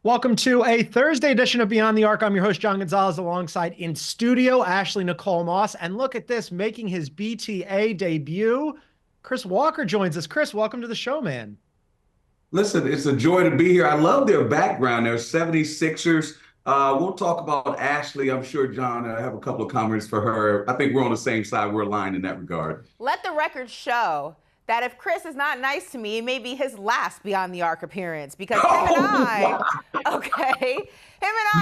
Welcome to a Thursday edition of Beyond the Arc. I'm your host, John Gonzalez, alongside in studio, Ashley Nicole Moss. And look at this, making his BTA debut, Chris Walker joins us. Chris, welcome to the show, man. Listen, it's a joy to be here. I love their background. They're 76ers. We'll talk about Ashley. I'm sure, John, I have a couple of comments for her. I think we're on the same side. We're aligned in that regard. Let the record show that if Chris is not nice to me, it may be his last Beyond the Arc appearance, because him and I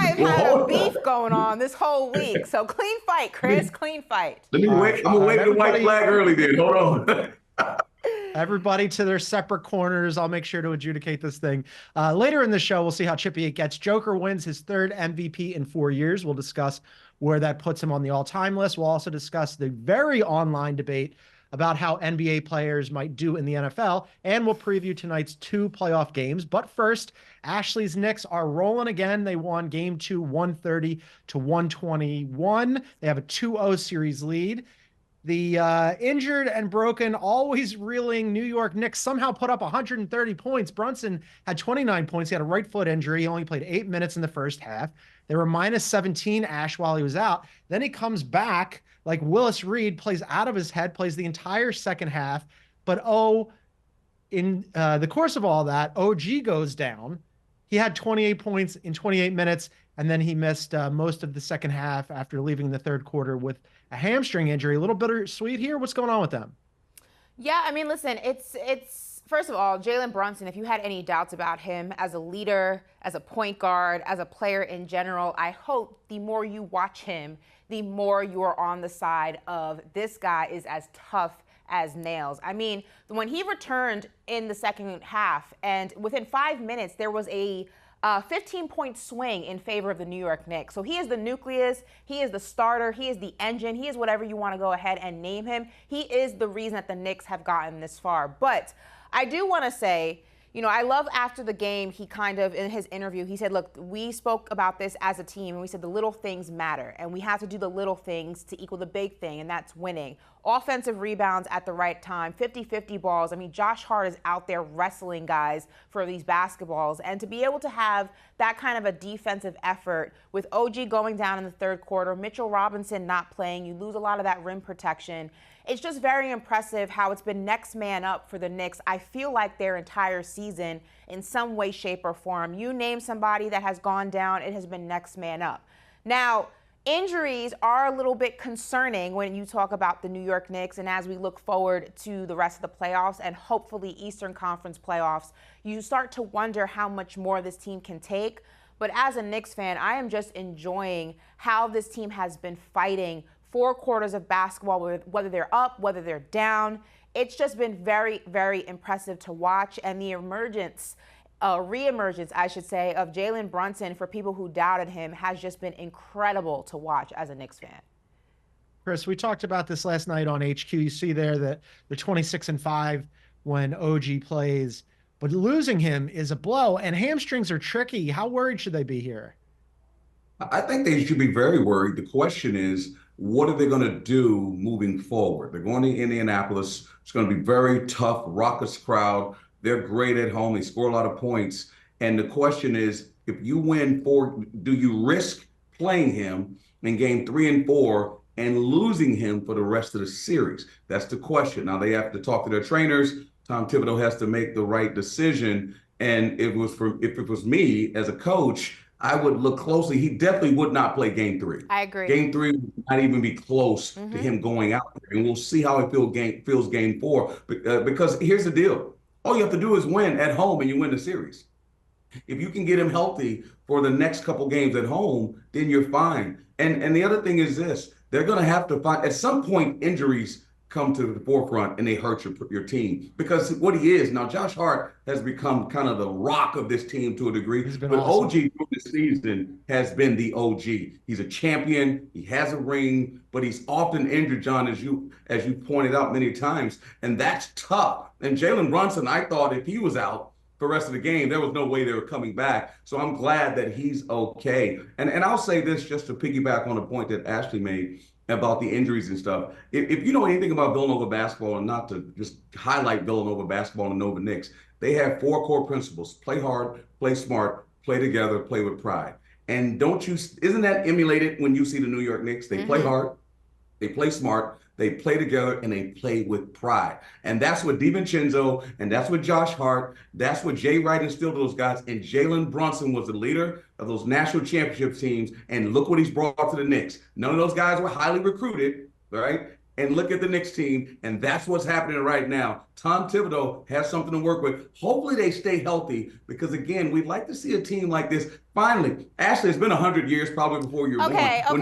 have had a beef going on this whole week. So clean fight, Chris, clean fight. Let me wait. I'm going to wave the white flag early then. Hold on. Everybody to their separate corners. I'll make sure to adjudicate this thing. Later in the show, we'll see how chippy it gets. Joker wins his third MVP in 4 years. We'll discuss where that puts him on the all-time list. We'll also discuss the very online debate about how NBA players might do in the NFL, and we'll preview tonight's 2 playoff games. But first, Ashley's Knicks are rolling again. They won Game 2, 130-121. They have a 2-0 series lead. The injured and broken, always reeling New York Knicks somehow put up 130 points. Brunson had 29 points. He had a right foot injury. He only played 8 minutes in the first half. They were minus 17, Ash, while he was out. Then he comes back like Willis Reed, plays out of his head, plays the entire second half. But in the course of all that, OG goes down. He had 28 points in 28 minutes, and then he missed most of the second half after leaving the third quarter with a hamstring injury. A little bittersweet here. What's going on with them? Yeah, I mean, listen, it's first of all, Jalen Brunson, if you had any doubts about him as a leader, as a point guard, as a player in general, I hope the more you watch him, the more you are on the side of this guy is as tough as nails. I mean, when he returned in the second half, and within 5 minutes, there was a 15-point swing in favor of the New York Knicks. So he is the nucleus, he is the starter, he is the engine, he is whatever you want to go ahead and name him. He is the reason that the Knicks have gotten this far. But I do want to say, you know, I love after the game, he kind of, in his interview, he said, look, we spoke about this as a team, and we said the little things matter, and we have to do the little things to equal the big thing, and that's winning. Offensive rebounds at the right time, 50-50 balls. I mean, Josh Hart is out there wrestling guys for these basketballs, and to be able to have that kind of a defensive effort with OG going down in the third quarter, Mitchell Robinson not playing, you lose a lot of that rim protection. It's just very impressive how it's been next man up for the Knicks. I feel like their entire season in some way, shape, or form. You name somebody that has gone down, it has been next man up. Now, injuries are a little bit concerning when you talk about the New York Knicks, and as we look forward to the rest of the playoffs and hopefully Eastern Conference playoffs, you start to wonder how much more this team can take. But as a Knicks fan, I am just enjoying how this team has been fighting 4 quarters of basketball, whether they're up, whether they're down. It's just been very, very impressive to watch. And the reemergence, I should say, of Jalen Brunson for people who doubted him has just been incredible to watch as a Knicks fan. Chris, we talked about this last night on HQ. You see there that they're 26-5 when OG plays, but losing him is a blow, and hamstrings are tricky. How worried should they be here? I think they should be very worried. The question is, what are they going to do moving forward? They're going to Indianapolis. It's going to be very tough, raucous crowd. They're great at home. They score a lot of points. And the question is, if you win 4, do you risk playing him in game 3 and 4 and losing him for the rest of the series? That's the question. Now, they have to talk to their trainers. Tom Thibodeau has to make the right decision. And if it was me as a coach, I would look closely. He definitely would not play game 3. I agree. Game 3 would not even be close to him going out there. And we'll see how it feels game 4. Because here's the deal. All you have to do is win at home and you win the series. If you can get him healthy for the next couple games at home, then you're fine. And the other thing is this. They're going to have to find, at some point, injuries come to the forefront and they hurt your team. Because what he is, now Josh Hart has become kind of the rock of this team to a degree. But awesome. OG through the season has been the OG. He's a champion. He has a ring, but he's often injured, John, as you pointed out many times. And that's tough. And Jalen Brunson, I thought if he was out for the rest of the game, there was no way they were coming back. So I'm glad that he's okay. And I'll say this just to piggyback on a point that Ashley made about the injuries and stuff. If you know anything about Villanova basketball, and not to just highlight Villanova basketball and Nova Knicks, they have 4 core principles: play hard, play smart, play together, play with pride. And isn't that emulated when you see the New York Knicks? They play hard, they play smart, they play together, and they play with pride. And that's what DiVincenzo, and that's what Josh Hart, that's what Jay Wright instilled those guys. And Jalen Brunson was the leader of those national championship teams. And look what he's brought to the Knicks. None of those guys were highly recruited, right? And look at the Knicks team, and that's what's happening right now. Tom Thibodeau has something to work with. Hopefully they stay healthy because, again, we'd like to see a team like this. Finally, Ashley, it's been 100 years probably before you were born. So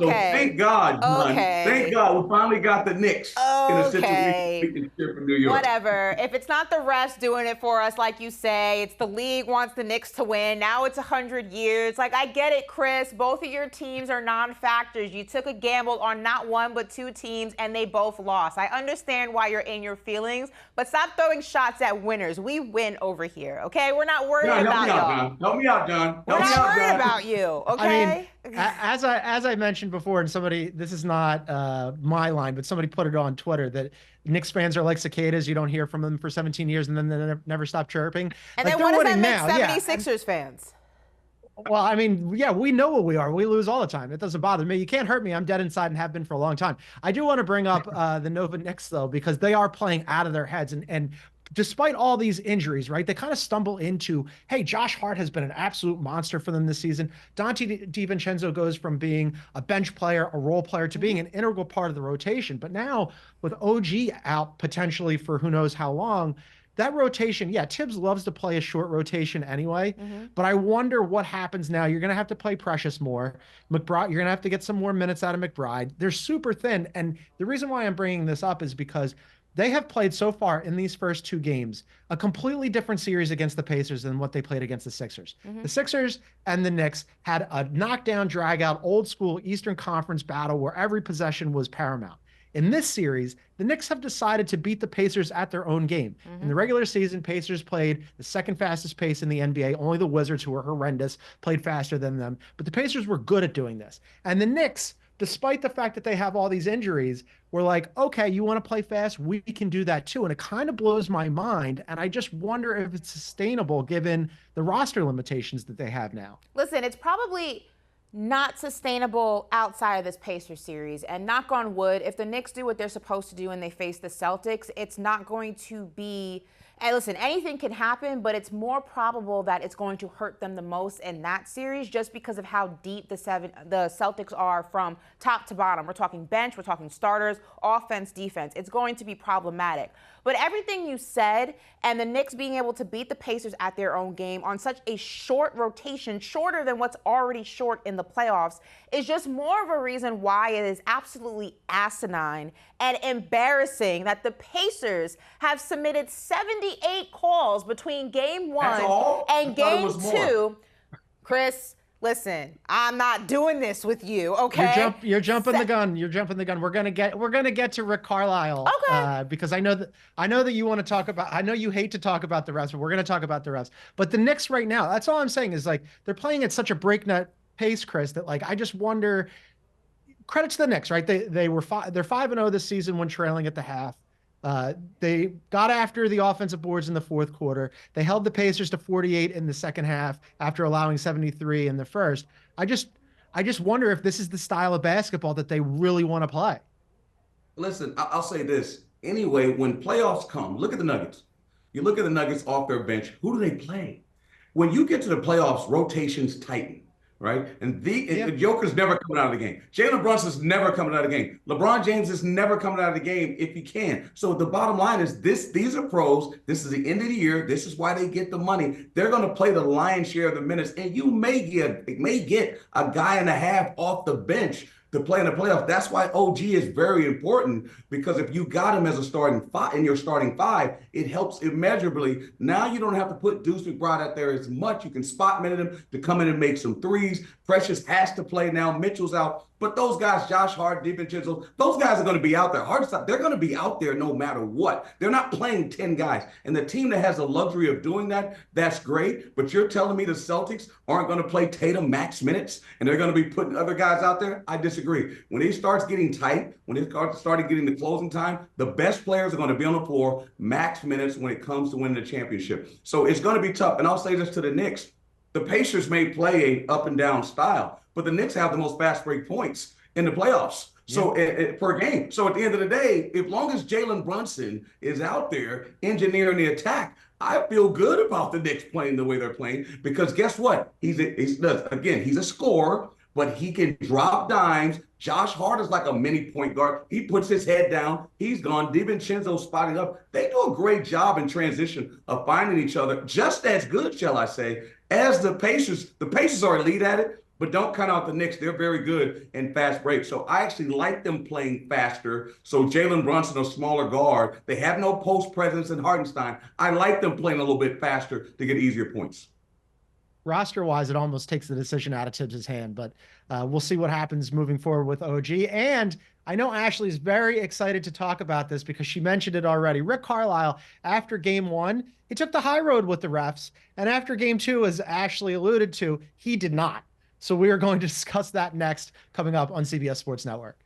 thank God, John. Thank God we finally got the Knicks in a situation we can cheer for New York. Whatever. If it's not the refs doing it for us, like you say, it's the league wants the Knicks to win. Now it's 100 years. Like, I get it, Chris. Both of your teams are non-factors. You took a gamble on not one but two teams, and they both lost. I understand why you're in your feelings, but stop throwing shots at winners. We win over here, okay? We're not worried about y'all. Help me out, John. We're not worried about you, okay? I mean, as I mentioned before, and this is not my line, but somebody put it on Twitter that Knicks fans are like cicadas. You don't hear from them for 17 years, and then they never stop chirping. And like, then what does that make 76ers fans? Well, I mean, yeah, we know what we are. We lose all the time. It doesn't bother me. You can't hurt me. I'm dead inside and have been for a long time. I do want to bring up the Nova Knicks, though, because they are playing out of their heads. And despite all these injuries, right, they kind of stumble into, hey, Josh Hart has been an absolute monster for them this season. Dante DiVincenzo goes from being a bench player, a role player, to being an integral part of the rotation. But now with OG out potentially for who knows how long, that rotation, yeah, Tibbs loves to play a short rotation anyway, but I wonder what happens now. You're going to have to play Precious more. McBride, you're going to have to get some more minutes out of McBride. They're super thin, and the reason why I'm bringing this up is because they have played so far in these first two games a completely different series against the Pacers than what they played against the Sixers. The Sixers and the Knicks had a knockdown, drag-out, old-school Eastern Conference battle where every possession was paramount. In this series, the Knicks have decided to beat the Pacers at their own game. In the regular season, Pacers played the second fastest pace in the NBA. Only the Wizards, who were horrendous, played faster than them. But the Pacers were good at doing this. And the Knicks, despite the fact that they have all these injuries, were like, okay, you want to play fast? We can do that too. And it kind of blows my mind. And I just wonder if it's sustainable given the roster limitations that they have now. Listen, it's probably not sustainable outside of this Pacers series. And knock on wood, if the Knicks do what they're supposed to do and they face the Celtics, it's not going to be, and listen, anything can happen, but it's more probable that it's going to hurt them the most in that series just because of how deep the Celtics are from top to bottom. We're talking bench, we're talking starters, offense, defense. It's going to be problematic. But everything you said and the Knicks being able to beat the Pacers at their own game on such a short rotation, shorter than what's already short in the playoffs, is just more of a reason why it is absolutely asinine and embarrassing that the Pacers have submitted 78 calls between game one and game two. Chris, listen, I'm not doing this with you, okay? You're jumping the gun. You're jumping the gun. We're gonna get to Rick Carlisle, okay? Because I know that you want to talk about. I know you hate to talk about the refs, but we're gonna talk about the refs. But the Knicks right now, that's all I'm saying is like they're playing at such a breakneck pace, Chris, that like I just wonder. Credit to the Knicks, right? They're 5-0 this season when trailing at the half. They got after the offensive boards in the fourth quarter. They held the Pacers to 48 in the second half after allowing 73 in the first. I just wonder if this is the style of basketball that they really want to play. Listen, I'll say this. Anyway, when playoffs come, look at the Nuggets. You look at the Nuggets off their bench. Who do they play? When you get to the playoffs, rotations tighten. Right? And Joker's never coming out of the game. Jalen Brunson's never coming out of the game. LeBron James is never coming out of the game if he can. So the bottom line is these are pros. This is the end of the year. This is why they get the money. They're going to play the lion's share of the minutes. And you may get a guy and a half off the bench to play in the playoffs. That's why OG is very important, because if you got him as a starting five in your starting five, it helps immeasurably. Now you don't have to put Deuce McBride out there as much. You can spot minute him to come in and make some threes. Precious has to play now. Mitchell's out. But those guys, Josh Hart, DiVincenzo, those guys are going to be out there. They're going to be out there no matter what. They're not playing 10 guys. And the team that has the luxury of doing that, that's great. But you're telling me the Celtics aren't going to play Tatum max minutes and they're going to be putting other guys out there? I disagree. disagree. When it starts getting tight, when it started getting the closing time, the best players are going to be on the floor, max minutes when it comes to winning the championship. So it's going to be tough. And I'll say this to the Knicks. The Pacers may play a up and down style, but the Knicks have the most fast break points in the playoffs. So per game. So at the end of the day, as long as Jalen Brunson is out there engineering the attack, I feel good about the Knicks playing the way they're playing, because guess what? He's a scorer, but he can drop dimes. Josh Hart is like a mini point guard. He puts his head down. He's gone. DiVincenzo's spotting up. They do a great job in transition of finding each other, just as good, shall I say, as the Pacers. The Pacers are elite at it, but don't count out the Knicks. They're very good in fast breaks. So I actually like them playing faster. So Jalen Brunson, a smaller guard, they have no post presence in Hartenstein. I like them playing a little bit faster to get easier points. Roster-wise, it almost takes the decision out of Tibbs' hand, but we'll see what happens moving forward with OG. And I know Ashley's very excited to talk about this because she mentioned it already. Rick Carlisle, after game one, he took the high road with the refs. And after game two, as Ashley alluded to, he did not. So we are going to discuss that next, coming up on CBS Sports Network.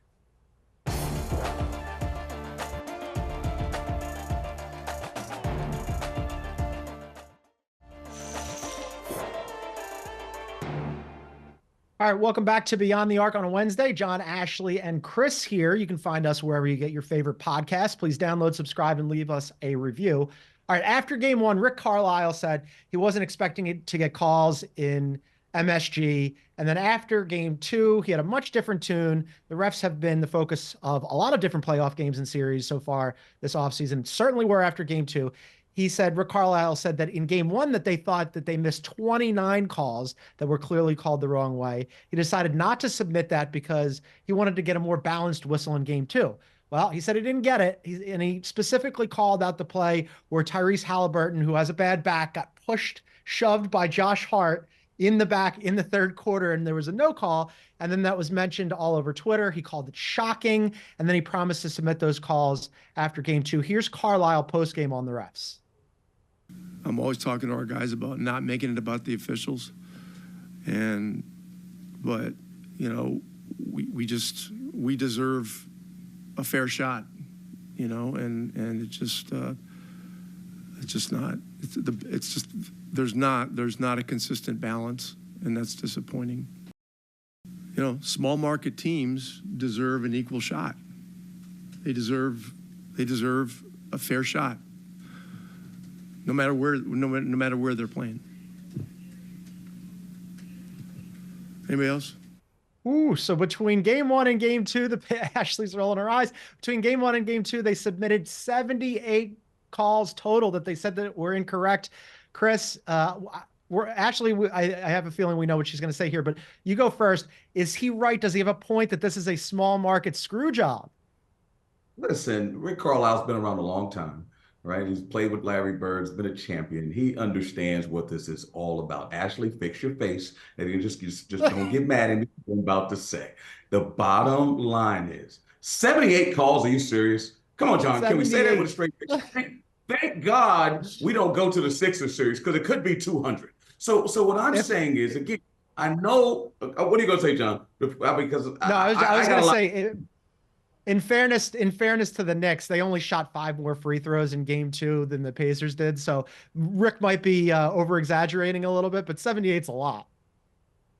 All right, welcome back to Beyond the Arc on a Wednesday. John, Ashley, and Chris here. You can find us wherever you get your favorite podcasts. Please download, subscribe, and leave us a review. All right, after game one, Rick Carlisle said he wasn't expecting it to get calls in MSG. And then after game two, he had a much different tune. The refs have been the focus of a lot of different playoff games and series so far this offseason, certainly were after game two. He said, Rick Carlisle said that in game one that they thought that they missed 29 calls that were clearly called the wrong way. He decided not to submit that because he wanted to get a more balanced whistle in game two. Well, he said he didn't get it. And he specifically called out the play where Tyrese Haliburton, who has a bad back, got shoved by Josh Hart in the back in the third quarter, and there was a no call. And then that was mentioned all over Twitter. He called it shocking. And then he promised to submit those calls after game two. Here's Carlisle postgame on the refs. I'm always talking to our guys about not making it about the officials. But, you know, we deserve a fair shot, you know, and it's just not, there's not a consistent balance, and that's disappointing. You know, small market teams deserve an equal shot. They deserve a fair shot. No matter where they're playing. Anybody else? Ooh, so between game one and game two, Ashley's rolling her eyes. Between game one and game two, they submitted 78 calls total that they said that were incorrect. Chris, I have a feeling we know what she's going to say here, but you go first. Is he right? Does he have a point that this is a small market screw job? Listen, Rick Carlisle's been around a long time. Right? He's played with Larry Bird's been a champion. He understands what this is all about. Ashley, fix your face. And you just don't get mad at me for what I'm about to say. The bottom line is 78 calls. Are you serious? Come on, John. 78. Can we say that with a straight face? Thank God we don't go to the Sixers series, because it could be 200. So what I'm saying is, again, I know. What are you going to say, John? Because I was going to say. In fairness to the Knicks, they only shot 5 more free throws in game two than the Pacers did. So Rick might be over-exaggerating a little bit, but 78's a lot.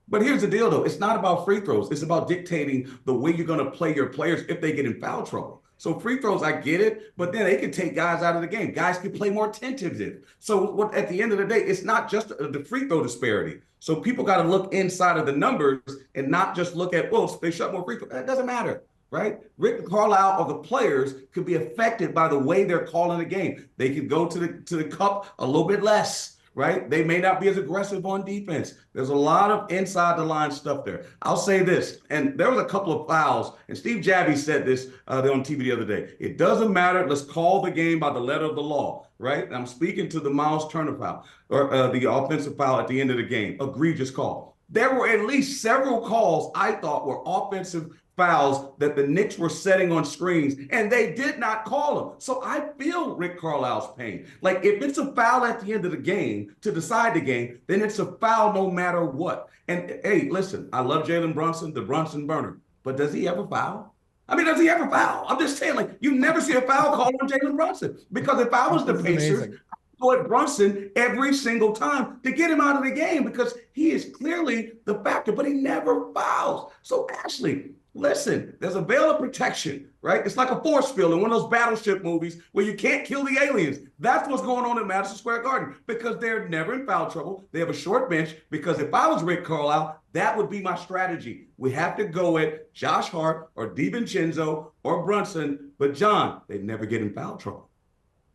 But here's the deal, though. It's not about free throws. It's about dictating the way you're going to play your players if they get in foul trouble. So free throws, I get it, but then they can take guys out of the game. Guys can play more tentative. So at the end of the day, it's not just the free throw disparity. So people got to look inside of the numbers and not just look at, well, they shot more free throws. That doesn't matter. Right? Rick Carlisle or the players could be affected by the way they're calling the game. They could go to the cup a little bit less, right? They may not be as aggressive on defense. There's a lot of inside the line stuff there. I'll say this, and there was a couple of fouls, and Steve Javie said this on TV the other day. It doesn't matter. Let's call the game by the letter of the law, right? And I'm speaking to the Miles Turner foul, or the offensive foul at the end of the game. Egregious call. There were at least several calls I thought were offensive fouls that the Knicks were setting on screens, and they did not call them. So I feel Rick Carlisle's pain. Like, if it's a foul at the end of the game to decide the game, then it's a foul no matter what. And hey, listen, I love Jalen Brunson, the Brunson burner. but does he ever foul? I mean, does he ever foul? I'm just saying, like, you never see a foul call on Jalen Brunson. Because if I was the Pacers, I'd go at Brunson every single time to get him out of the game because he is clearly the factor, but he never fouls. So, Ashley, listen, there's a veil of protection, right? It's like a force field in one of those battleship movies where you can't kill the aliens. That's what's going on at Madison Square Garden because they're never in foul trouble. They have a short bench because if I was Rick Carlisle, that would be my strategy. We have to go at Josh Hart or DiVincenzo or Brunson, but John, they never get in foul trouble.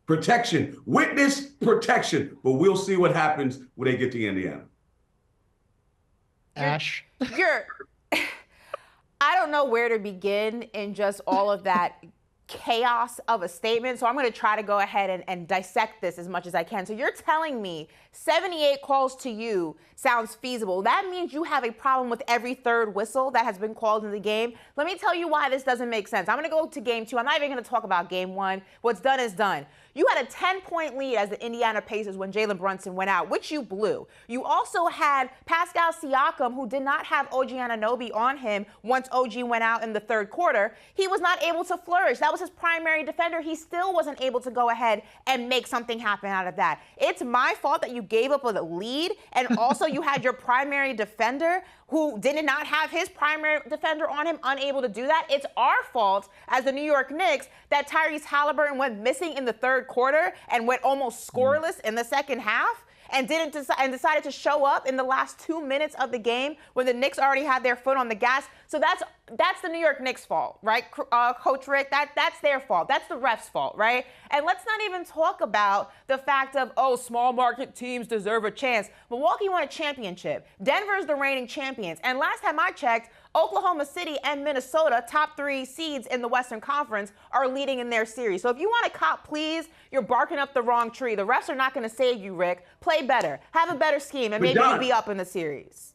Protection, witness protection, but we'll see what happens when they get to Indiana. Ash? I don't know where to begin in just all of that chaos of a statement. So I'm going to try to go ahead and dissect this as much as I can. So you're telling me 78 calls to you sounds feasible. That means you have a problem with every third whistle that has been called in the game. Let me tell you why this doesn't make sense. I'm going to go to game 2. I'm not even going to talk about game 1. What's done is done. You had a 10-point lead as the Indiana Pacers when Jalen Brunson went out, which you blew. You also had Pascal Siakam, who did not have OG Anunoby on him once OG went out in the third quarter. He was not able to flourish. That was his primary defender. He still wasn't able to go ahead and make something happen out of that. It's my fault that you gave up a lead, and also you had your primary defender who did not have his primary defender on him, unable to do that. It's our fault as the New York Knicks that Tyrese Haliburton went missing in the third quarter and went almost scoreless in the second half and decided to show up in the last 2 minutes of the game when the Knicks already had their foot on the gas. So that's the New York Knicks' fault, right, Coach Rick? That's their fault. That's the refs' fault, right? And let's not even talk about the fact of, small market teams deserve a chance. Milwaukee won a championship. Denver's the reigning champions. And last time I checked, Oklahoma City and Minnesota, top 3 seeds in the Western Conference, are leading in their series. So if you want to cop, please, you're barking up the wrong tree. The refs are not going to save you, Rick. Play better. Have a better scheme, and maybe you'll be up in the series.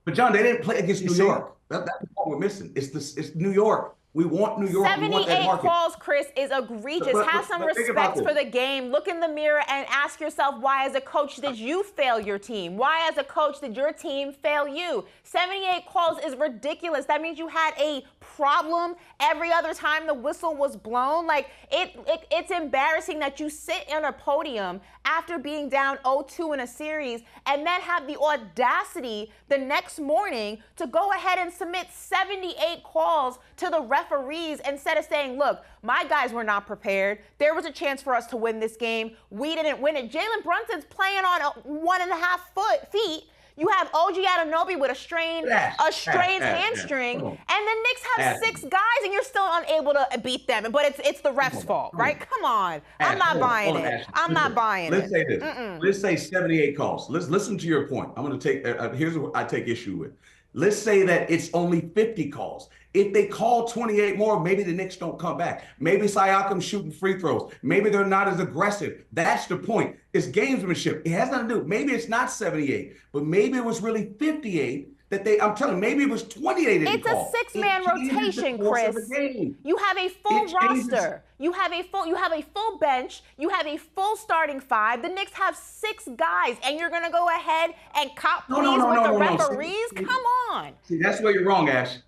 But, John, they didn't play against New York. That's what we're missing. It's New York. We want New York. 78 calls, Chris, is egregious. Have some respect for the game. Look in the mirror and ask yourself, why as a coach did you fail your team? Why as a coach did your team fail you? 78 calls is ridiculous. That means you had a problem every other time the whistle was blown. Like, it's embarrassing that you sit on a podium after being down 0-2 in a series and then have the audacity the next morning to go ahead and submit 78 calls to the referees instead of saying, look, my guys were not prepared. There was a chance for us to win this game. We didn't win it. Jalen Brunson's playing on 1.5 feet. You have OG Anunoby with a strained hamstring, and the Knicks have 6 guys, and you're still unable to beat them. But it's the refs' fault, right? Come on. I'm not buying it. I'm not buying it. Let's say this. Let's say 78 calls. Let's listen to your point. I'm going to take here's what I take issue with. Let's say that it's only 50 calls. If they call 28 more, maybe the Knicks don't come back. Maybe Siakam's shooting free throws. Maybe they're not as aggressive. That's the point. It's gamesmanship. It has nothing to do. Maybe it's not 78, but maybe it was really 58 that I'm telling you, maybe it was 28. It's a 6-man rotation, Chris. You have a full roster. You have a full bench. You have a full starting 5. The Knicks have 6 guys, and you're going to go ahead and cop please with the referees? Come on. See, that's where you're wrong, Ash.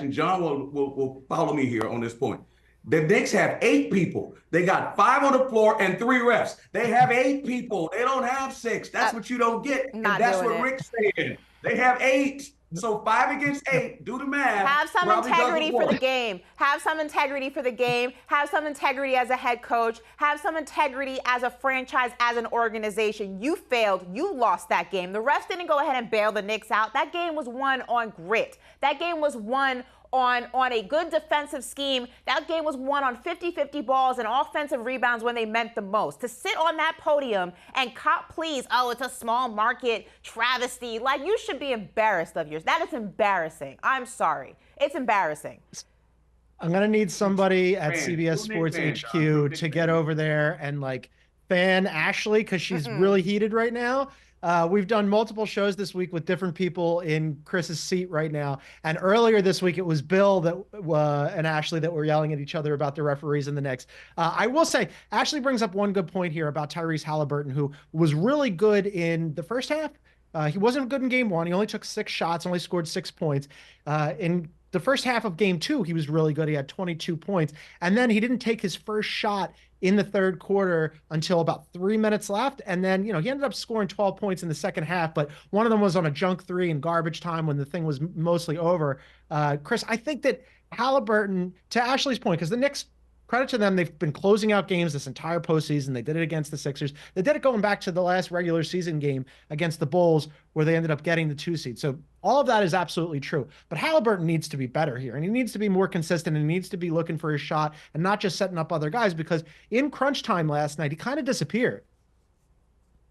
And John will follow me here on this point. The Knicks have 8 people. They got 5 on the floor and 3 refs. They have 8 people. They don't have 6. That's what you don't get. And that's what Rick's saying. They have 8. So 5 against 8, do the math. Have some integrity for the game. Have some integrity for the game. Have some integrity as a head coach. Have some integrity as a franchise, as an organization. You failed. You lost that game. The refs didn't go ahead and bail the Knicks out. That game was won on grit. That game was won on a good defensive scheme. That game was won on 50-50 balls and offensive rebounds when they meant the most. To sit on that podium and cop please, it's a small market travesty. Like, you should be embarrassed of yours. That is embarrassing. I'm sorry. It's embarrassing. I'm going to need somebody at CBS Sports HQ to get over there and fan Ashley because she's really heated right now. We've done multiple shows this week with different people in Chris's seat right now. And earlier this week, it was Bill and Ashley that were yelling at each other about the referees in the Knicks. I will say, Ashley brings up one good point here about Tyrese Haliburton, who was really good in the first half. He wasn't good in game 1. He only took 6 shots, only scored 6 points. In the first half of game 2, he was really good. He had 22 points. And then he didn't take his first shot in the third quarter until about 3 minutes left. And then, he ended up scoring 12 points in the second half, but one of them was on a junk 3 in garbage time when the thing was mostly over. Chris, I think that Haliburton, to Ashley's point, because the Knicks, credit to them, they've been closing out games this entire postseason. They did it against the Sixers. They did it going back to the last regular season game against the Bulls, where they ended up getting the 2 seed. So all of that is absolutely true. But Haliburton needs to be better here, and he needs to be more consistent, and he needs to be looking for his shot and not just setting up other guys, because in crunch time last night, he kind of disappeared.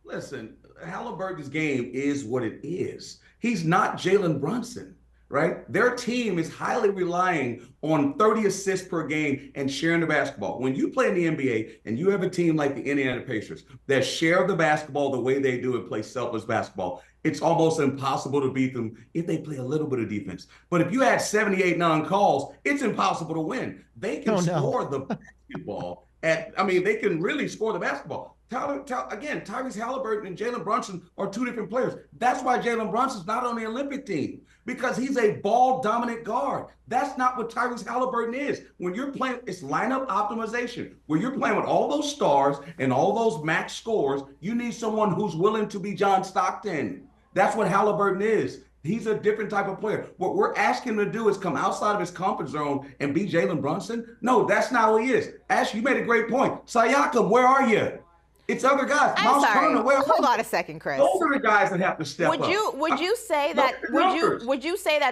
Listen, Haliburton's game is what it is. He's not Jalen Brunson. Right? Their team is highly relying on 30 assists per game and sharing the basketball. When you play in the NBA and you have a team like the Indiana Pacers that share the basketball the way they do and play selfless basketball, it's almost impossible to beat them if they play a little bit of defense. But if you add 78 non-calls, it's impossible to win. They can score the basketball. They can really score the basketball. Again, Tyrese Haliburton and Jalen Brunson are 2 different players. That's why Jalen Brunson's not on the Olympic team, because he's a ball-dominant guard. That's not what Tyrese Haliburton is. When you're playing, it's lineup optimization. When you're playing with all those stars and all those max scores, you need someone who's willing to be John Stockton. That's what Haliburton is. He's a different type of player. What we're asking him to do is come outside of his comfort zone and be Jalen Brunson. No, that's not who he is. Ash, you made a great point. Siakam, where are you? It's other guys. I'm sorry. Hold on a second, Chris. Those are the guys that have to step up. Would you say that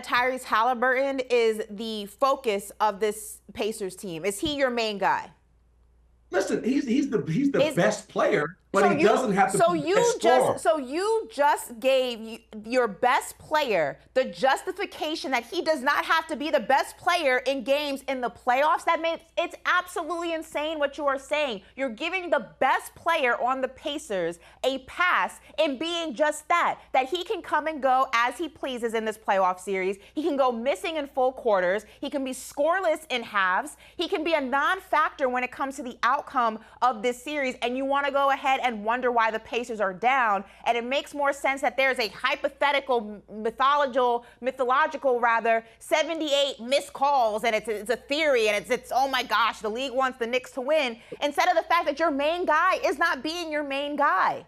Tyrese Haliburton is the focus of this Pacers team? Is he your main guy? Listen, he's the best player, but he doesn't have to be the best scorer. So you just gave your best player the justification that he does not have to be the best player in games in the playoffs. It's absolutely insane what you are saying. You're giving the best player on the Pacers a pass in being just that he can come and go as he pleases in this playoff series. He can go missing in full quarters. He can be scoreless in halves. He can be a non-factor when it comes to the outcome of this series, and you want to go ahead and wonder why the Pacers are down. And it makes more sense that there's a hypothetical, mythological 78 missed calls, and it's a theory, and it's oh my gosh, the league wants the Knicks to win, instead of the fact that your main guy is not being your main guy.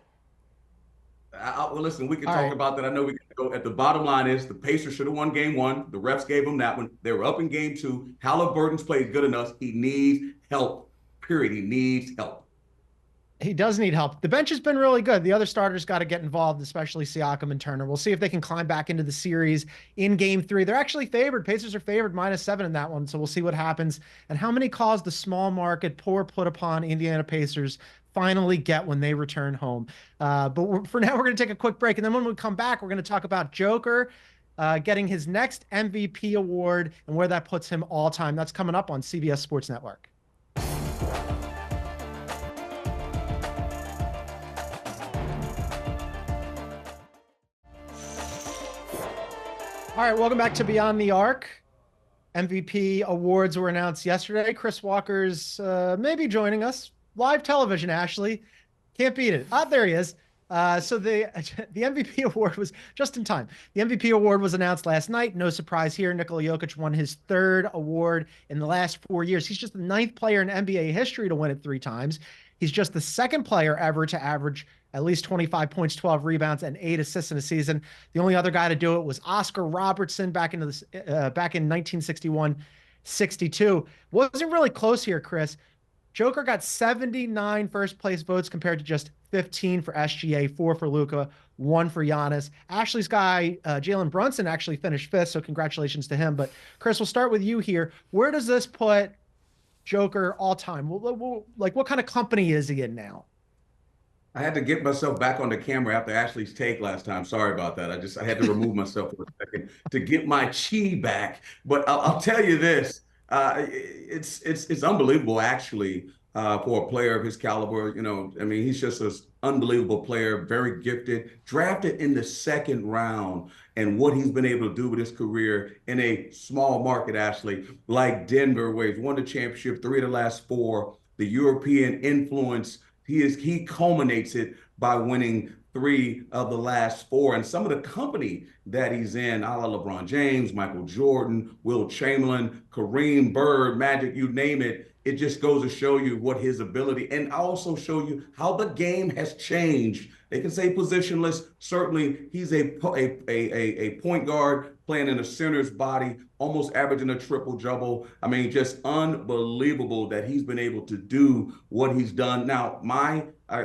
Well, listen, we can talk about that. I know we can go. At the bottom line is the Pacers should have won game 1. The refs gave them that one. They were up in game 2. Haliburton's played good enough. He needs help. Period. He needs help. He does need help. The bench has been really good. The other starters got to get involved, especially Siakam and Turner. We'll see if they can climb back into the series in game 3. They're actually favored. Pacers are favored -7 in that one. So we'll see what happens and how many calls the small market, poor put upon Indiana Pacers finally get when they return home. But for now, we're going to take a quick break. And then when we come back, we're going to talk about Joker getting his next MVP award and where that puts him all time. That's coming up on CBS Sports Network. All right, welcome back to Beyond the Arc. MVP awards were announced yesterday. Chris Walker's maybe joining us. Live television, Ashley. Can't beat it. There he is. So the MVP award was just in time. The MVP award was announced last night. No surprise here. Nikola Jokic won his 3rd award in the last 4 years. He's just the 9th player in NBA history to win it 3 times. He's just the 2nd player ever to average at least 25 points, 12 rebounds, and 8 assists in a season. The only other guy to do it was Oscar Robertson back in 1961-62. Wasn't really close here, Chris. Joker got 79 first-place votes compared to just 15 for SGA, 4 for Luka, 1 for Giannis. Ashley's guy, Jalen Brunson, actually finished 5th, so congratulations to him. But, Chris, we'll start with you here. Where does this put Joker all-time? Like, what kind of company is he in now? I had to get myself back on the camera after Ashley's take last time. Sorry about that. I had to remove myself for a second to get my chi back. But I'll tell you this. It's unbelievable, actually, for a player of his caliber. He's just an unbelievable player, very gifted, drafted in the 2nd round, and what he's been able to do with his career in a small market, Ashley, like Denver, where he's won the championship 3 of the last 4, the European influence. He culminates it by winning 3 of the last 4. And some of the company that he's in, a la LeBron James, Michael Jordan, Will Chamberlain, Kareem, Bird, Magic, you name it, it just goes to show you what his ability, and also show you how the game has changed. They can say positionless. Certainly, he's a point guard playing in a center's body, almost averaging a triple-double. I mean, just unbelievable that he's been able to do what he's done. Now,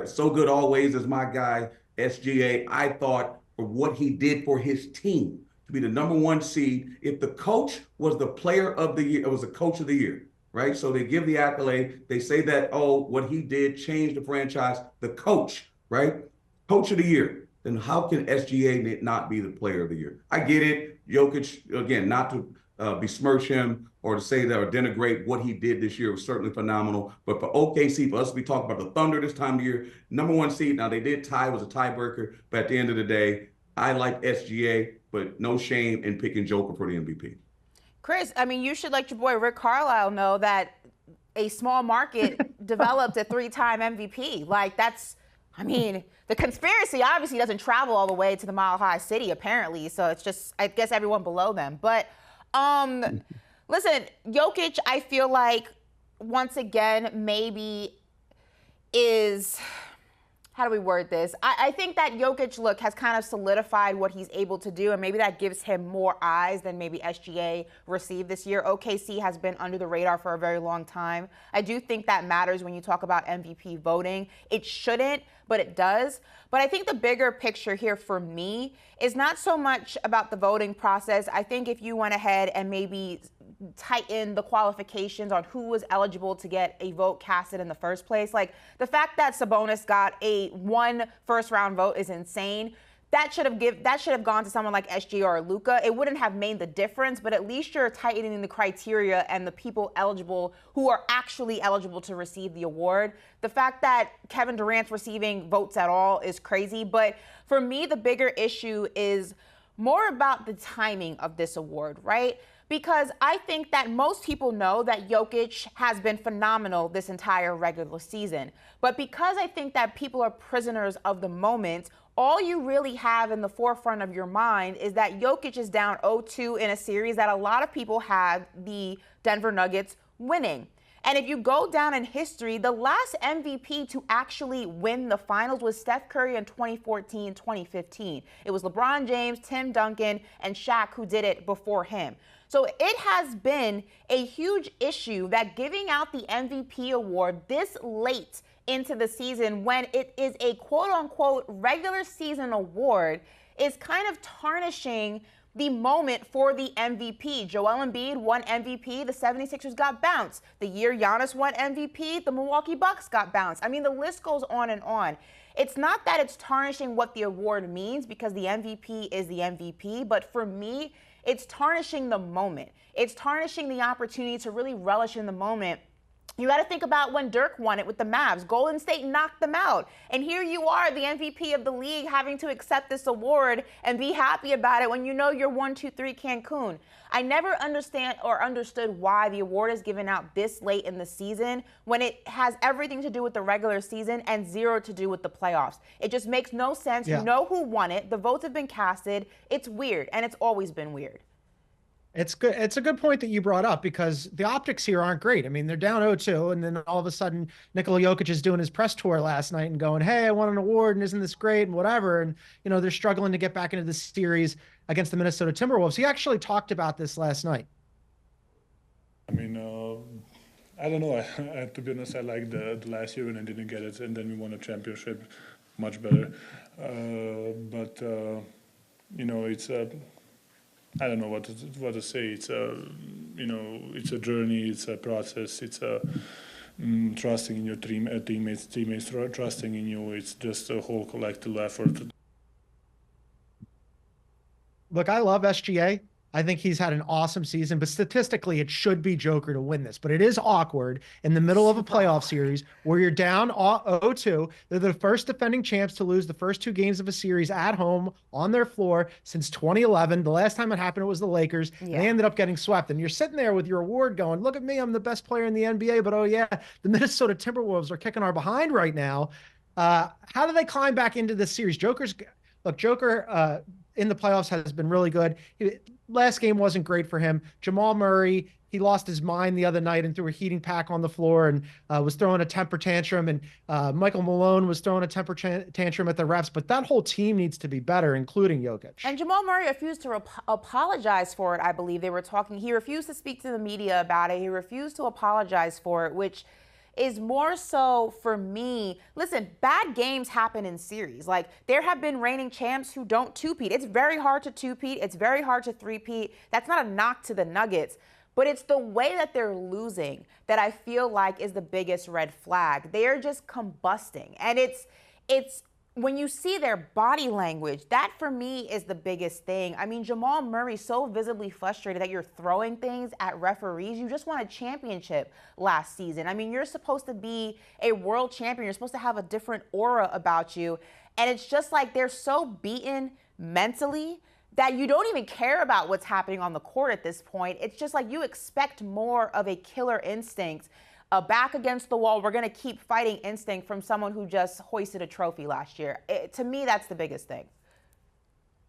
so good always is my guy, SGA. I thought for what he did for his team to be the #1 seed, if the coach was the player of the year, it was the coach of the year, right? So they give the accolade. They say that, oh, what he did changed the franchise. The coach, right? Coach of the year. Then how can SGA not be the player of the year? I get it. Jokic, again, not to besmirch him or to say that or denigrate what he did this year was certainly phenomenal. But for OKC, for us to be talking about the Thunder this time of year, #1 seed. Now, they did tie, was a tiebreaker. But at the end of the day, I like SGA, but no shame in picking Joker for the MVP. Chris, I mean, you should let your boy Rick Carlisle know that a small market developed a 3-time MVP. Like, that's, I mean, the conspiracy obviously doesn't travel all the way to the Mile High City, apparently. So it's just, I guess, everyone below them. But listen, Jokic, I feel like, once again, maybe is, how do we word this? I think that Jokic, look, has kind of solidified what he's able to do, and maybe that gives him more eyes than maybe SGA received this year. OKC has been under the radar for a very long time. I do think that matters when you talk about MVP voting. It shouldn't, but it does. But I think the bigger picture here for me is not so much about the voting process. I think if you went ahead and maybe tighten the qualifications on who was eligible to get a vote casted in the first place. Like, the fact that Sabonis got one first-round vote is insane. That should have gone to someone like SG or Luka. It wouldn't have made the difference, but at least you're tightening the criteria and the people eligible who are actually eligible to receive the award. The fact that Kevin Durant's receiving votes at all is crazy, but for me, the bigger issue is more about the timing of this award, right? Because I think that most people know that Jokic has been phenomenal this entire regular season. But because I think that people are prisoners of the moment, all you really have in the forefront of your mind is that Jokic is down 0-2 in a series that a lot of people have the Denver Nuggets winning. And if you go down in history, the last MVP to actually win the finals was Steph Curry in 2014, 2015. It was LeBron James, Tim Duncan, and Shaq who did it before him. So it has been a huge issue that giving out the MVP award this late into the season, when it is a quote-unquote regular season award, is kind of tarnishing the moment for the MVP. Joel Embiid won MVP, the 76ers got bounced. The year Giannis won MVP, the Milwaukee Bucks got bounced. I mean, the list goes on and on. It's not that it's tarnishing what the award means, because the MVP is the MVP, but for me, it's tarnishing the moment. It's tarnishing the opportunity to really relish in the moment. You got to think about when Dirk won it with the Mavs. Golden State knocked them out. And here you are, the MVP of the league, having to accept this award and be happy about it when you know you're 1-2-3 Cancun. I never understood why the award is given out this late in the season when it has everything to do with the regular season and zero to do with the playoffs. It just makes no sense. Yeah. You know who won it. The votes have been casted. It's weird, and it's always been weird. It's good. It's a good point that you brought up, because the optics here aren't great. I mean, they're down 0-2, and then all of a sudden, Nikola Jokic is doing his press tour last night and going, "Hey, I won an award, and isn't this great?" and whatever. And they're struggling to get back into the series against the Minnesota Timberwolves. He actually talked about this last night. I mean, I don't know. To be honest, I like the last year when I didn't get it, and then we won a championship, much better. But it's a. I don't know what to say. It's it's a journey. It's a process. It's a trusting in your teammates trusting in you. It's just a whole collective effort. Look, I love SGA. I think he's had an awesome season, but statistically, it should be Joker to win this. But it is awkward in the middle of a playoff series where you're down 0-2. They're the first defending champs to lose the first 2 games of a series at home on their floor since 2011. The last time it happened, it was the Lakers. Yeah. They ended up getting swept. And you're sitting there with your award going, "Look at me, I'm the best player in the NBA." But oh yeah, the Minnesota Timberwolves are kicking our behind right now. How do they climb back into this series? Joker in the playoffs has been really good. Last game wasn't great for him. Jamal Murray, he lost his mind the other night and threw a heating pack on the floor and was throwing a temper tantrum. And Michael Malone was throwing a temper tantrum at the refs. But that whole team needs to be better, including Jokic. And Jamal Murray refused to apologize for it, I believe. They were talking. He refused to speak to the media about it. He refused to apologize for it, which is more so for me. Listen, bad games happen in series. Like, there have been reigning champs who don't two-peat. It's very hard to two-peat. It's very hard to three-peat. That's not a knock to the Nuggets. But it's the way that they're losing that I feel like is the biggest red flag. They are just combusting. And it's when you see their body language, that for me is the biggest thing. I mean, Jamal Murray so visibly frustrated that you're throwing things at referees. You just won a championship last season. I mean, you're supposed to be a world champion. You're supposed to have a different aura about you. And it's just like they're so beaten mentally that you don't even care about what's happening on the court at this point. It's just like you expect more of a killer instinct, a back against the wall, we're going to keep fighting instinct from someone who just hoisted a trophy last year. To me, that's the biggest thing.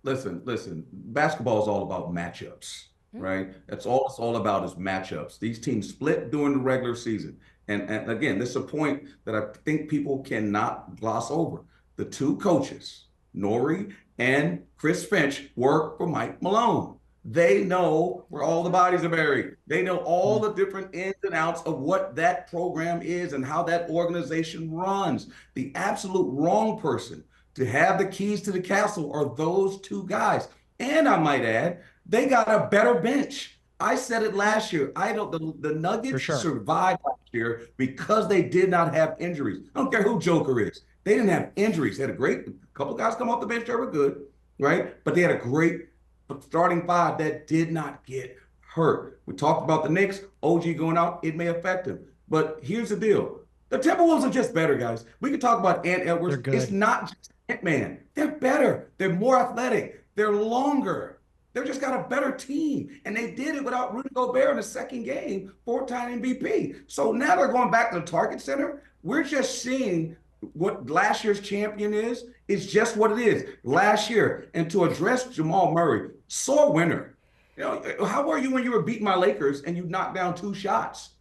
Listen, basketball is all about matchups, right? That's all it's all about is matchups. These teams split during the regular season. And again, this is a point that I think people cannot gloss over. The two coaches, Norrie and Chris Finch, work for Mike Malone. They know where all the bodies are buried. They know all the different ins and outs of what that program is and how that organization runs. The absolute wrong person to have the keys to the castle are those two guys. And I might add, they got a better bench. I said it last year. The Nuggets survived last year because they did not have injuries. I don't care who Joker is. They didn't have injuries. They had a couple of guys come off the bench that were good, right? But they had a great starting five that did not get hurt. We talked about the Knicks, OG going out, it may affect him. But here's the deal. The Timberwolves are just better, guys. We can talk about Ant Edwards. It's not just Ant-Man. They're better. They're more athletic. They're longer. They've just got a better team. And they did it without Rudy Gobert in the second game, 4-time MVP. So now they're going back to the Target Center. We're just seeing what last year's champion is just what it is last year. And to address Jamal Murray, sore winner. You know, how were you when you were beating my Lakers and you knocked down 2 shots?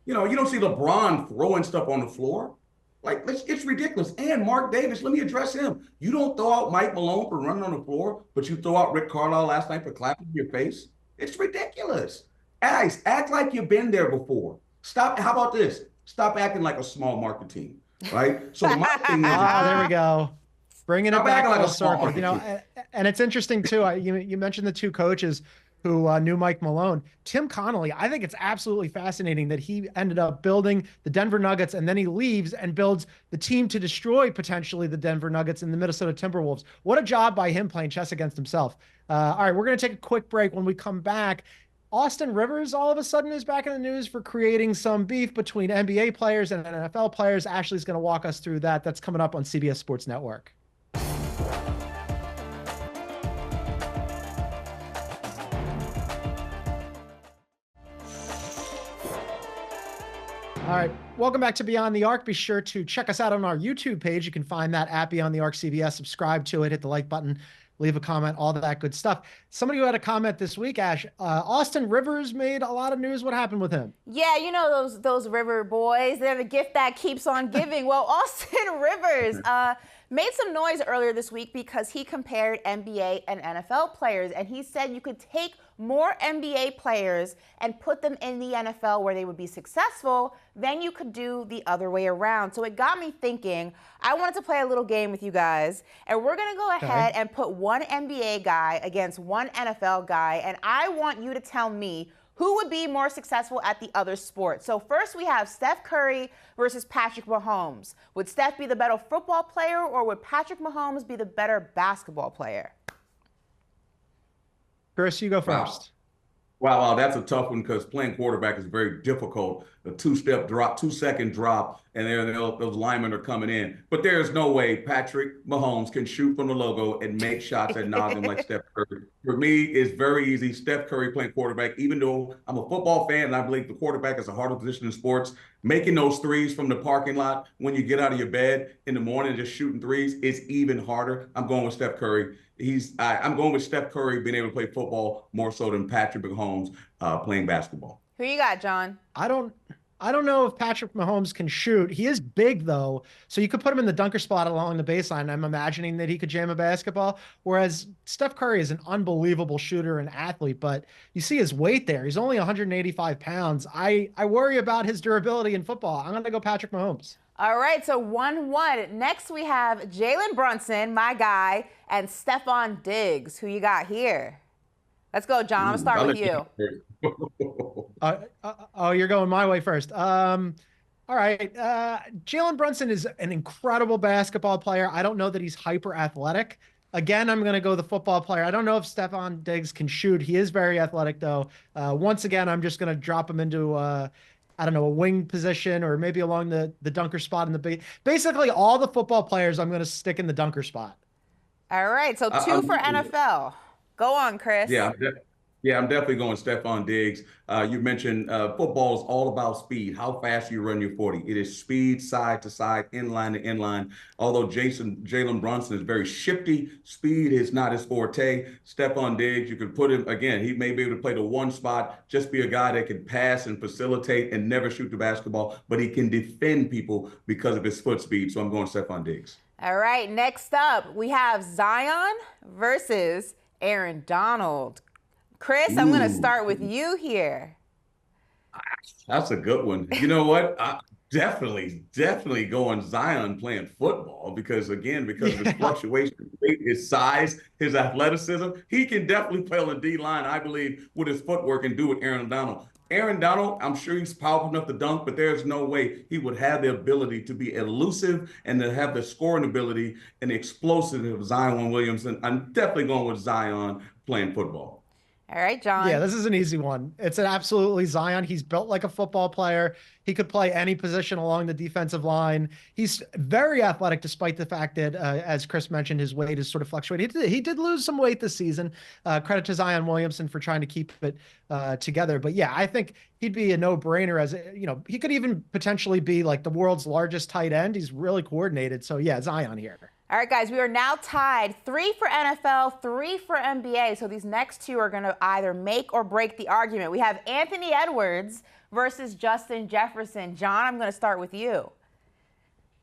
You know, you don't see LeBron throwing stuff on the floor. Like, it's ridiculous. And Mark Davis, let me address him. You don't throw out Mike Malone for running on the floor, but you throw out Rick Carlisle last night for clapping in your face. It's ridiculous. Guys, act like you've been there before. Stop. How about this? Stop acting like a small market team. Right? So my thing is, there we go. Bringing it back full circle. You know, and it's interesting too. You mentioned the two coaches who knew Mike Malone. Tim Connolly, I think it's absolutely fascinating that he ended up building the Denver Nuggets and then he leaves and builds the team to destroy potentially the Denver Nuggets and the Minnesota Timberwolves. What a job by him playing chess against himself. All right, we're going to take a quick break. When we come back, Austin Rivers all of a sudden is back in the news for creating some beef between NBA players and NFL players. Ashley's going to walk us through that. That's coming up on CBS Sports Network. All right, welcome back to Beyond the Arc. Be sure to check us out on our YouTube page. You can find that at Beyond the Arc CBS. Subscribe to it, hit the like button, leave a comment, all that good stuff. Somebody who had a comment this week, Ash, Austin Rivers made a lot of news. What happened with him? Yeah, you know those River boys. They're the gift that keeps on giving. Well, Austin Rivers made some noise earlier this week because he compared NBA and NFL players, and he said you could take more NBA players and put them in the NFL where they would be successful than you could do the other way around. So it got me thinking. I wanted to play a little game with you guys, and we're going to go ahead and put one NBA guy against one NFL guy, and I want you to tell me who would be more successful at the other sport. So first we have Steph Curry versus Patrick Mahomes. Would Steph be the better football player, or would Patrick Mahomes be the better basketball player? Chris, you go first. Wow, that's a tough one because playing quarterback is very difficult. A two-step drop, 2-second drop, and those linemen are coming in. But there's no way Patrick Mahomes can shoot from the logo and make shots at noggin like Steph Curry. For me, it's very easy. Steph Curry playing quarterback, even though I'm a football fan and I believe the quarterback is a harder position in sports, making those threes from the parking lot when you get out of your bed in the morning just shooting threes is even harder. I'm going with Steph Curry. I'm going with Steph Curry being able to play football more so than Patrick Mahomes playing basketball. Who you got, John? I don't know if Patrick Mahomes can shoot. He is big though, so you could put him in the dunker spot along the baseline. I'm imagining that he could jam a basketball. Whereas Steph Curry is an unbelievable shooter and athlete, but you see his weight there. He's only 185 pounds. I worry about his durability in football. I'm going to go Patrick Mahomes. All right, so 1-1. Next we have Jalen Brunson, my guy, and Stephon Diggs. Who you got here? Let's go, John. I'm going to start with you. You're going my way first. All right. Jalen Brunson is an incredible basketball player. I don't know that he's hyper athletic. Again, I'm going to go the football player. I don't know if Stephon Diggs can shoot. He is very athletic, though. Once again, I'm just going to drop him into I don't know, a wing position or maybe along the dunker spot in the basically all the football players I'm going to stick in the dunker spot. All right, so two for NFL. Go on, Chris. I'm definitely going Stephon Diggs. You mentioned football is all about speed, how fast you run your 40. It is speed, side to side, inline to inline. Although Jalen Brunson is very shifty, speed is not his forte. Stephon Diggs, you could put him, again, he may be able to play the one spot, just be a guy that can pass and facilitate and never shoot the basketball, but he can defend people because of his foot speed. So I'm going Stephon Diggs. All right, next up, we have Zion versus Aaron Donald. Chris, I'm going to start with you here. That's a good one. You know what? Definitely going Zion playing football because of his fluctuation, his size, his athleticism. He can definitely play on the D line, I believe, with his footwork and do what Aaron Donald. Aaron Donald, I'm sure he's powerful enough to dunk, but there's no way he would have the ability to be elusive and to have the scoring ability and the explosiveness of Zion Williamson. I'm definitely going with Zion playing football. All right, John. Yeah, this is an easy one. It's an absolutely Zion. He's built like a football player. He could play any position along the defensive line. He's very athletic, despite the fact that, as Chris mentioned, his weight is sort of fluctuated. He did lose some weight this season. Credit to Zion Williamson for trying to keep it together. But yeah, I think he'd be a no-brainer. As he could even potentially be like the world's largest tight end. He's really coordinated. So yeah, Zion here. All right, guys, we are now tied 3 for NFL, 3 for NBA. So these next two are going to either make or break the argument. We have Anthony Edwards versus Justin Jefferson. John, I'm going to start with you.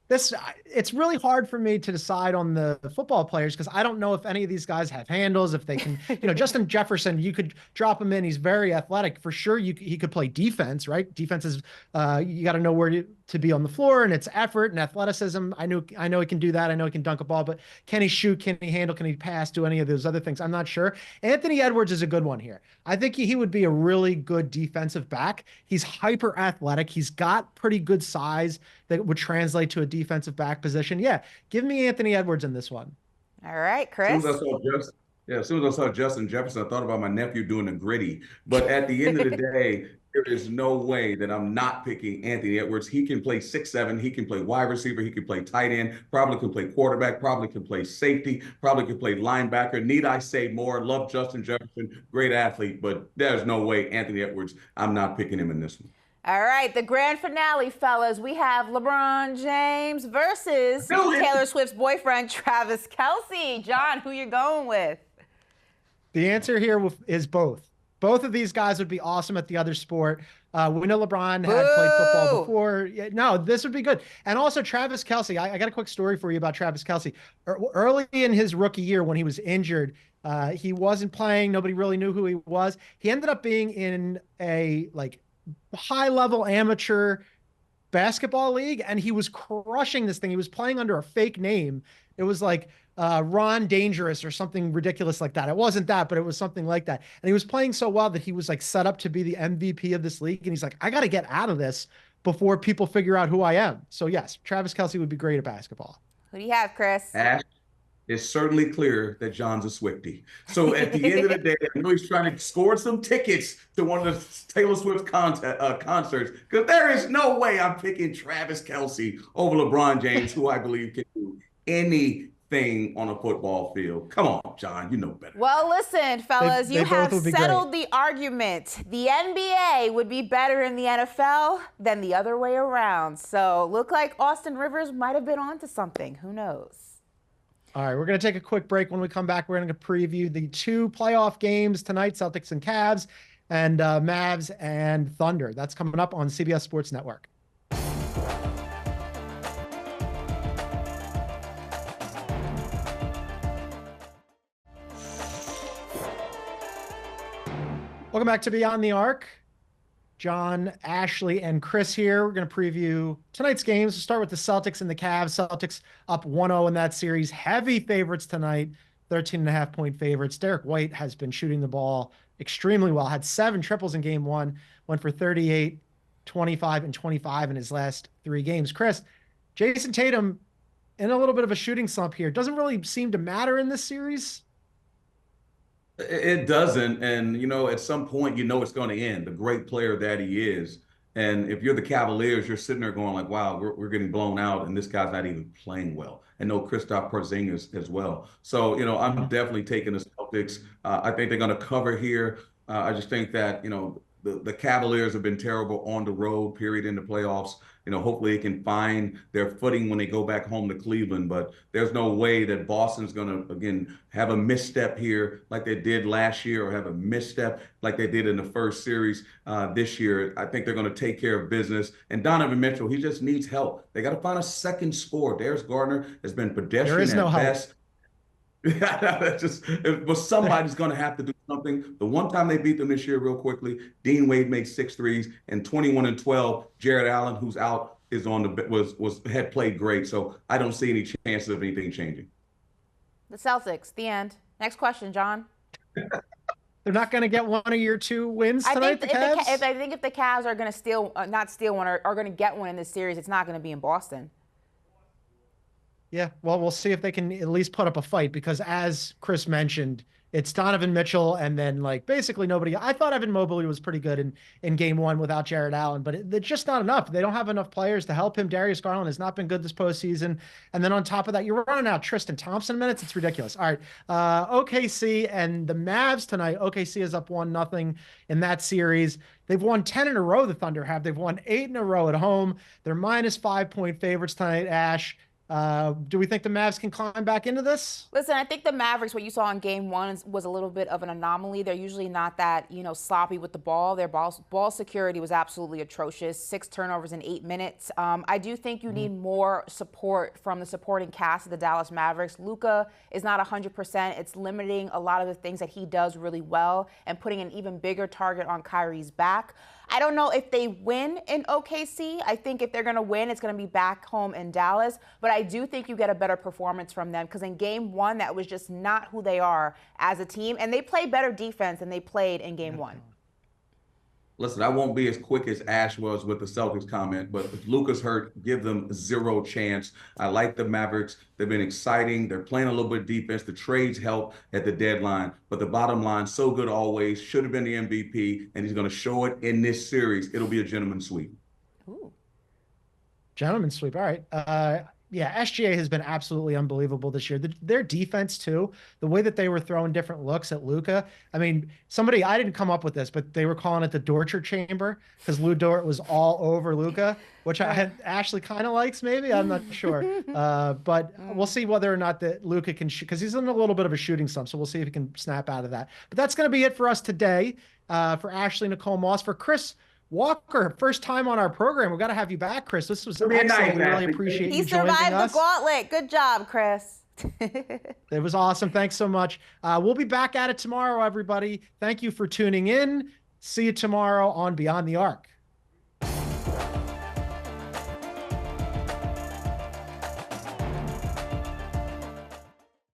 It's really hard for me to decide on the football players because I don't know if any of these guys have handles, if they can, Justin Jefferson, you could drop him in. He's very athletic. For sure, he could play defense, right? Defense is, you got to know where to be on the floor, and it's effort and athleticism. I know he can do that. I know he can dunk a ball, but can he shoot? Can he handle? Can he pass? Do any of those other things? I'm not sure. Anthony Edwards is a good one here. I think he would be a really good defensive back. He's hyper athletic. He's got pretty good size that would translate to a defensive back position. Yeah, give me Anthony Edwards in this one. All right, Chris. As soon as I saw Justin Jefferson, I thought about my nephew doing the gritty. But at the end of the day, there is no way that I'm not picking Anthony Edwards. He can play 6'7". He can play wide receiver. He can play tight end. Probably can play quarterback. Probably can play safety. Probably can play linebacker. Need I say more? Love Justin Jefferson. Great athlete. But there's no way Anthony Edwards, I'm not picking him in this one. All right, the grand finale, fellas. We have LeBron James versus Taylor Swift's boyfriend, Travis Kelce. John, who you going with? The answer here is both. Both of these guys would be awesome at the other sport. We know LeBron had played football before. Yeah, no, this would be good. And also Travis Kelce. I got a quick story for you about Travis Kelce. Early in his rookie year when he was injured, he wasn't playing. Nobody really knew who he was. He ended up being in a high-level amateur basketball league, and he was crushing this thing. He was playing under a fake name. It was like Ron Dangerous or something ridiculous like that. It wasn't that, but it was something like that. And he was playing so well that he was like set up to be the MVP of this league. And he's like, I got to get out of this before people figure out who I am. So yes, Travis Kelce would be great at basketball. Who do you have, Chris? it's certainly clear that John's a Swiftie. So at the end of the day, I know he's trying to score some tickets to one of the Taylor Swift concerts, because there is no way I'm picking Travis Kelce over LeBron James, who I believe can do anything on a football field. Come on, John, you know better. Well, listen, fellas, They you have both would be settled the argument. The NBA would be better in the NFL than the other way around. So look like Austin Rivers might have been onto something. Who knows? All right, we're going to take a quick break. When we come back, we're going to preview the 2 playoff games tonight, Celtics and Cavs, and Mavs and Thunder. That's coming up on CBS Sports Network. Welcome back to Beyond the Arc. John, Ashley, and Chris here. We're going to preview tonight's games. We'll start with the Celtics and the Cavs. Celtics up 1-0 in that series. Heavy favorites tonight, 13.5-point favorites. Derek White has been shooting the ball extremely well. Had 7 triples in game 1. Went for 38, 25, and 25 in his last 3 games. Chris, Jason Tatum in a little bit of a shooting slump here. Doesn't really seem to matter in this series. It doesn't. And, at some point, it's going to end, the great player that he is. And if you're the Cavaliers, you're sitting there going like, wow, we're getting blown out, and this guy's not even playing well. And no Kristaps Porzingis as well. So, I'm definitely taking the Celtics. I think they're going to cover here. I just think that, the Cavaliers have been terrible on the road, period, in the playoffs. Hopefully they can find their footing when they go back home to Cleveland. But there's no way that Boston's going to, again, have a misstep here like they did last year, or have a misstep like they did in the first series this year. I think they're going to take care of business. And Donovan Mitchell, he just needs help. They got to find a second score. Darius Gardner has been pedestrian There is no at help. best. But somebody's going to have to do something. The one time they beat them this year, real quickly, Dean Wade made 6 threes, and 21 and 12. Jared Allen, who's out, is on the had played great. So I don't see any chances of anything changing. The Celtics, the end. Next question, John. They're not going to get one of your 2 wins tonight, the Cavs? I think if the Cavs are going to not steal one, or are going to get one in this series, it's not going to be in Boston. Yeah, well, we'll see if they can at least put up a fight, because as Chris mentioned, it's Donovan Mitchell and then basically nobody. I thought Evan Mobley was pretty good in game 1 without Jared Allen, but it's just not enough. They don't have enough players to help him. Darius Garland has not been good this postseason. And then on top of that, you're running out Tristan Thompson minutes. It's ridiculous. All right. OKC and the Mavs tonight. OKC is up 1-0 in that series. They've won 10 in a row, the Thunder have. They've won 8 in a row at home. They're -5-point favorites tonight, Ash. Do we think the Mavs can climb back into this? Listen, I think the Mavericks, what you saw in game 1 was a little bit of an anomaly. They're usually not that, sloppy with the ball. Their ball security was absolutely atrocious. 6 turnovers in 8 minutes. I do think you need more support from the supporting cast of the Dallas Mavericks. Luka is not 100%. It's limiting a lot of the things that he does really well and putting an even bigger target on Kyrie's back. I don't know if they win in OKC. I think if they're going to win, it's going to be back home in Dallas. But I do think you get a better performance from them, because in game 1, that was just not who they are as a team. And they play better defense than they played in game 1. Listen, I won't be as quick as Ash was with the Celtics comment, but if Luka's hurt, give them 0 chance. I like the Mavericks. They've been exciting. They're playing a little bit of defense. The trades help at the deadline. But the bottom line, so good always. Should have been the MVP, and he's going to show it in this series. It'll be a gentleman's sweep. Ooh. Gentleman's sweep. All right. Yeah, SGA has been absolutely unbelievable this year. Their defense, too, the way that they were throwing different looks at Luka. I mean, I didn't come up with this, but they were calling it the Dortcher chamber, because Lou Dort was all over Luka, which Ashley kind of likes, maybe. I'm not sure. But we'll see whether or not that Luka can shoot, because he's in a little bit of a shooting slump. So we'll see if he can snap out of that. But that's going to be it for us today. For Ashley Nicole Moss, for Chris Walker, first time on our program. We've got to have you back, Chris. This was excellent. We really appreciate you joining us. He survived the gauntlet. Good job, Chris. It was awesome. Thanks so much. We'll be back at it tomorrow, everybody. Thank you for tuning in. See you tomorrow on Beyond the Arc.